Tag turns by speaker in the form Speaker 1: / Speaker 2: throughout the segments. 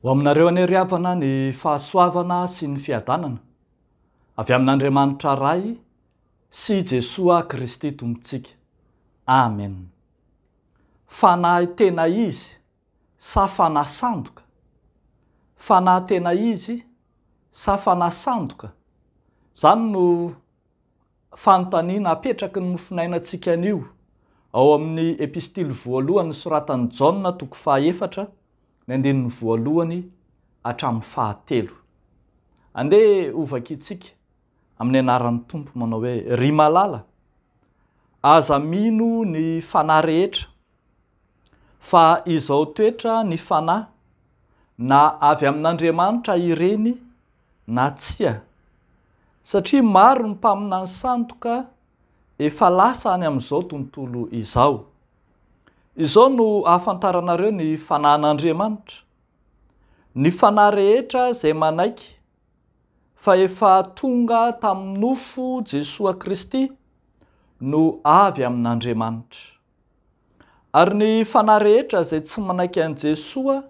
Speaker 1: Ho aminareo ane havana ny fahasoavana sy ny fiadanana avy amin'Andriamanitra ray sy Jesoa Kristy tompontsika. Amen. Fanahy tena izy sa fanahy sandoka? Fanahy tena izy sa fanahy sandoka? Zany no fanontaniana apetraky ny mofinainantsika anio ao amin'ny epistily voalohany soratan'i Jaona toko 4 ny andinin'ny voalohany hatramin'ny 7. Andeha ovakitsika amin'ny anaran'ny Tompo manao hoe: ry malala, aza mino ny fanahy rehetra fa izao toetra ny fanahy na avy amin'Andriamanitra ireny na tsia, satria maro ny mpaminany sandoka efa lasa any amin'izao tontolo izao. Izao no ahafantaranareo ny fanahin'Andriamanitra. Ny fanahy rehetra izay manaiky fa efa tonga tamin'ny nofo Jesoa Kristy no avy amin'Andriamanitra. Ary ny fanahy rehetra izay tsy manaiky an'i Jesoa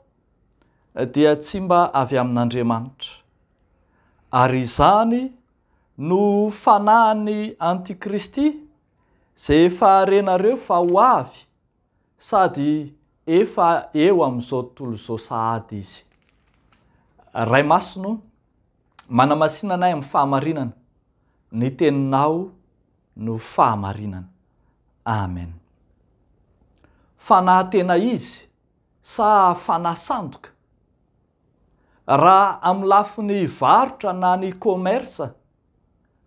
Speaker 1: dia tsy mba avy amin'Andriamanitra. Ary izany no fanahin'ny Antikristy izay efa harenareo fa ho avy sady efa eo amin'izao tontolo izao sahady izy. Ray masino, manamasina anay amin'ny fahamarinana, ny teninao no fahamarinana. Amen. Fanahy tena izy sa fanahy sandoka? Raha amin'ny lafiny varotra na ny commerce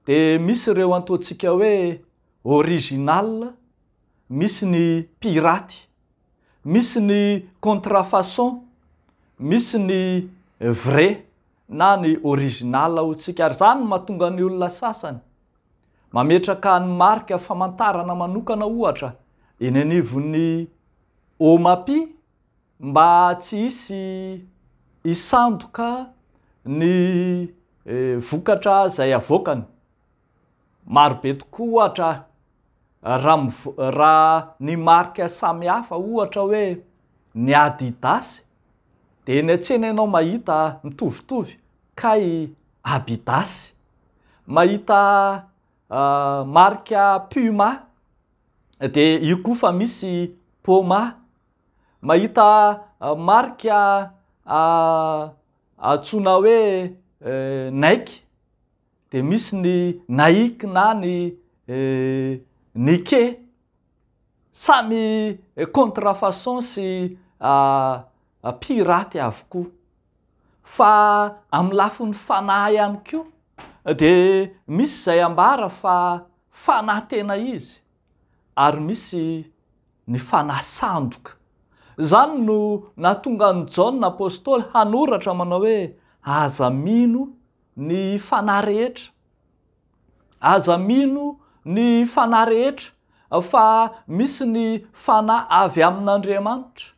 Speaker 1: dia misy ireo antoantsika hoe original, misy ny piraty, misy ny contrefaçon, misy ny vrai na ny original hotsika. Ary zany mahatonga ny olona sasany mametraka ny marika famantarana manokana ohatra eny anivon'ny OMAPI mba tsy hisy isandoka ny vokatra izay avoakany. Marobe tokoa ohatra raha ny marika samihafa, ohatra hoe ny Adidas, dia eny an-tsena ianao mahita mitovitovy kay Abidas, mahita marika Puma dia io koa fa misy Poma, mahita marika antsoina hoe Nike dia misy ny Nike na ny Nike, samy contrefaçon sy piraty avokoa. Fa amin'ny lafiny fanahy ihany koa dia misy izay ambara fa fanahy tena izy, ary misy ny fanahy sandoka. Zany no nahatonga ny Jaona apôstôly hanoratra manao hoe: aza mino ny fanahy rehetra, aza mino ny fanahy rehetra fa misy ny fanahy avy amin'Andriamanitra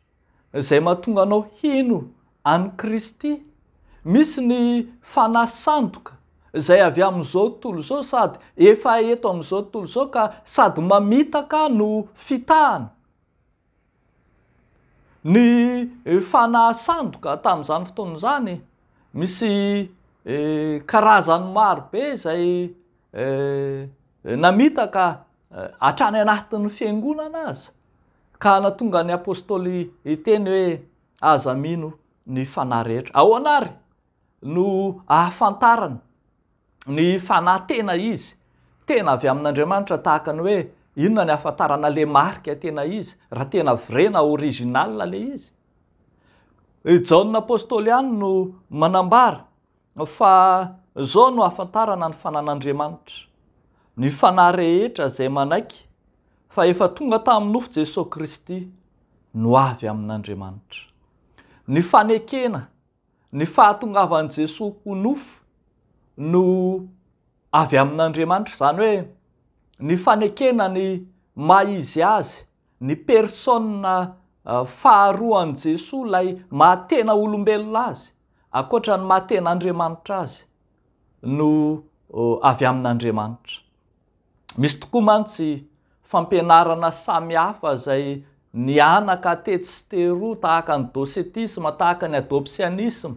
Speaker 1: izay mahatonga anao hino an'i Kristy. Misy ny fanahy sandoka izay avy amin'izao tontolo izao sady efa eto amin'izao tontolo izao ka sady mamitaka no fitahana. Ny fanahy sandoka tamin'izany fotoana izany misy karazany maro be izay namitaka hatrany anatin'ny fiangonana aza, ka nahatonga ny apôstôly teny hoe: aza mino ny fanahy rehetra. Ahoana ary no ahafantarana ny fanahy tena izy, tena avy amin'Andriamanitra, tahaka ny hoe inona ny ahafantarana le marika tena izy, raha tena vrai na original le izy. Jaona apôstôly ihany no manambara fa zao no ahafantarana ny fanan'Andriamanitra: ny fanahy rehetra izay manaiky fa efa tonga tamin'ny nofo Jesoa Kristy no avy amin'Andriamanitra. Ny fanekena, ny fahatongavan'i Jesoa ho nofo no avy amin'Andriamanitra. Zany hoe ny fanekena ny maha-izy azy, ny persona faharoan'i Jesoa, ilay mahatena olombelona azy ankoatra ny mahatena Andriamanitra azy, no avy amin'Andriamanitra. Misy tokoa mantsy fampianarana samihafa izay ny anaka tetsytero tahaka ny docetisme tahaka ny adoptianisme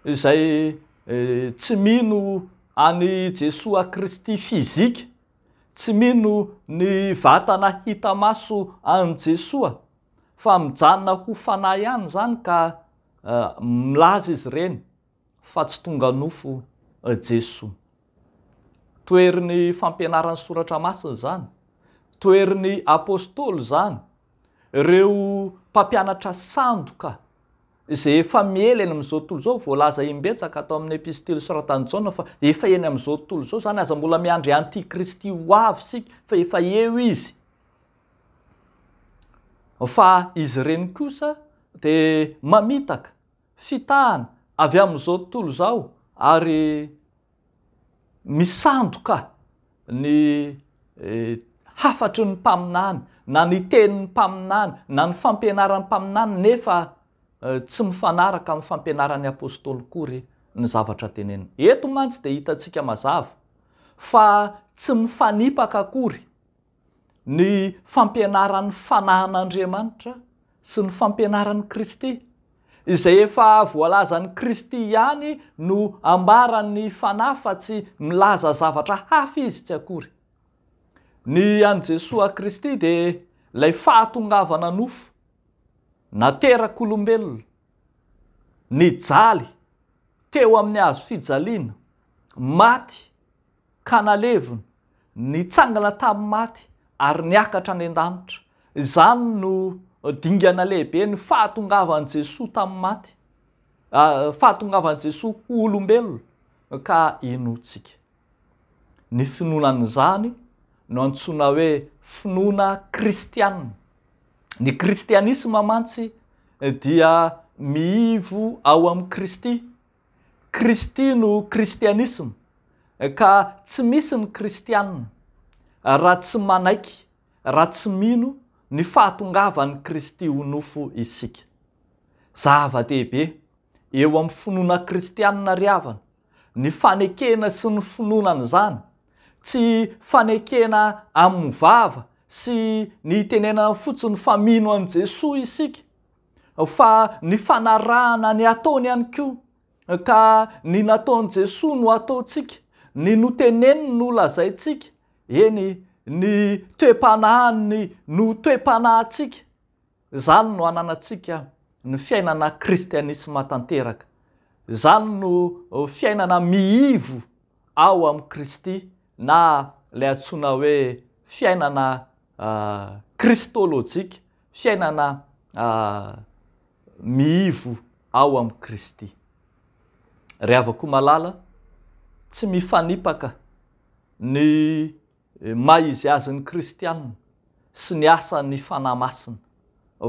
Speaker 1: izay tsy mino any Jesoa Kristy fizika, tsy mino ny vatana hita maso an Jesoa, fa mijanona ho fanahy ihany zany ka milaza izy ireny fa tsy tonga nofo Jesoa. Toerin'ny fampianaran'ny soratra masina zany, toerin'ny apôstôly zany, ireo mpampianatra sandoka izay efa miela eny amin'izao tontolo izao, voalaza imbetsaka atao amin'ny epistily soratan'i Jaona fa efa eny amin'izao tontolo izao zany aza mbola miandry antikristy ho avy sika fa efa eo izy. Fa izy ireny kosa dia mamitaka fitahana avy amin'izao tontolo izao ary misandoka ny hafatry ny mpaminany, na ny tenin'ny mpaminany, na ny fampianaran'ny mpaminany, nefa tsy mifanaraka amin'ny fampianaran'ny apôstôly kory ny zavatra tenenina. Eto mantsy dia hitantsika mazava fa tsy mifanipaka akory ny fampianaran'ny fanahin'Andriamanitra sy ny fampianaran'ny Kristy, izay efa voalazan'ny Kristy ihany no ambaran'ny fanahy fa tsy milaza zavatra hafa izy tsy akory. Ny an Jesoa Kristy dia ilay fahatongavana nofo naterak'olombelona, nijaly teo amin'ny hazo fijaliana, maty ka nalevona, nitsangana tamin'ny maty ary niakatra any an-danitra. Izany no dingana lehibe ny fahatongavan'i Jesoa tamin'ny maty, fahatongavan'i Jesoa ho olombelona ka inotsika. Ny finoanan'izany no antsoina hoe finoana kristianina. Ny kristianisme mantsy dia miivo ao amin'ny Kristy. Kristy no kristianisme, ka tsy misy ny kristianina raha tsy manaiky, raha tsy mino ny fahatongavan'ny Kristy ho nofo isika. Zava-dehibe eo amin'ny finoana kristianina ry havana, ny fanekena sy ny finoanana izany, tsy fanekena amin'ny vava sy ny tenenana fotsiny fa mino an Jesoa isika, fa ny fanarahana ny ataony ihany koa, ka ny nataon'i Jesoa no ataontsika, ny noteneniny no lazaintsika, eny ny toe-panahiny no toe-panahintsika. Izany no ananantsika ny fiainana kristianisma tanteraka. Izany no fiainana miivo ao amin'ny Kristy, na ilay antsoina hoe fiainana kristôlôjika, fiainana miivo ao amin'ny Kristy. Ry havako malala, tsy mifanipaka ny maizy azy ny kristianina sy ny asan'ny fanahy masina,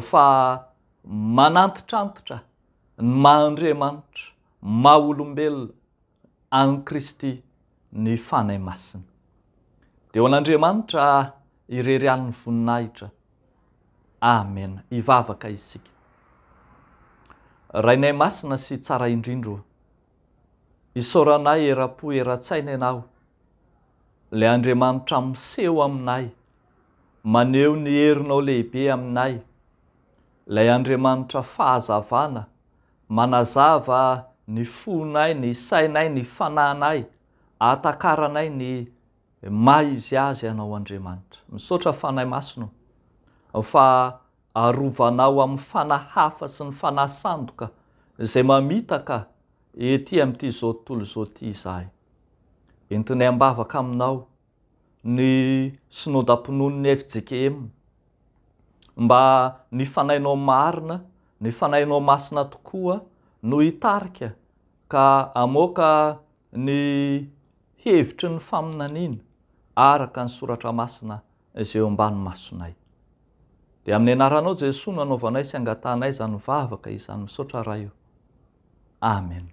Speaker 1: fa manantitrantitra ny maha-Andriamanitra, maha-olombelona any Kristy ny fanahy masina. Dia ho an'Andriamanitra irery any voninahitra. Amen. Ivavaka isika. Rainay masina sy tsara indrindro, isaoranay era-po era-tsaina ianao, ilay Andriamanitra miseho aminay, maneho ny herinao lehibe aminay, ilay Andriamanitra fahazavana, manazava ny fonay, ny sainay, ny fanahinay, atakaranay ny maizy azy ianao Andriamanitra. Misaotra fanahy masina, fa arovanao amin'ny fanahy hafa sy ny fanahy sandoka izay mamitaka ety amin'ity zao tontolo zao ty izahay. Entinay ambavaka aminao ny synodam-pinoan'ny FJKM, mba ny fanahinao marina, ny fanahinao masina tokoa no hitarika ka amoaka ny hevitry ny faminaniana araka ny soratra masina izay eo ambany masonay. Dia amin'ny anaranao Jesoa no anaovanay sy angatanay izany vavaka izany misaotra raha io. Amen.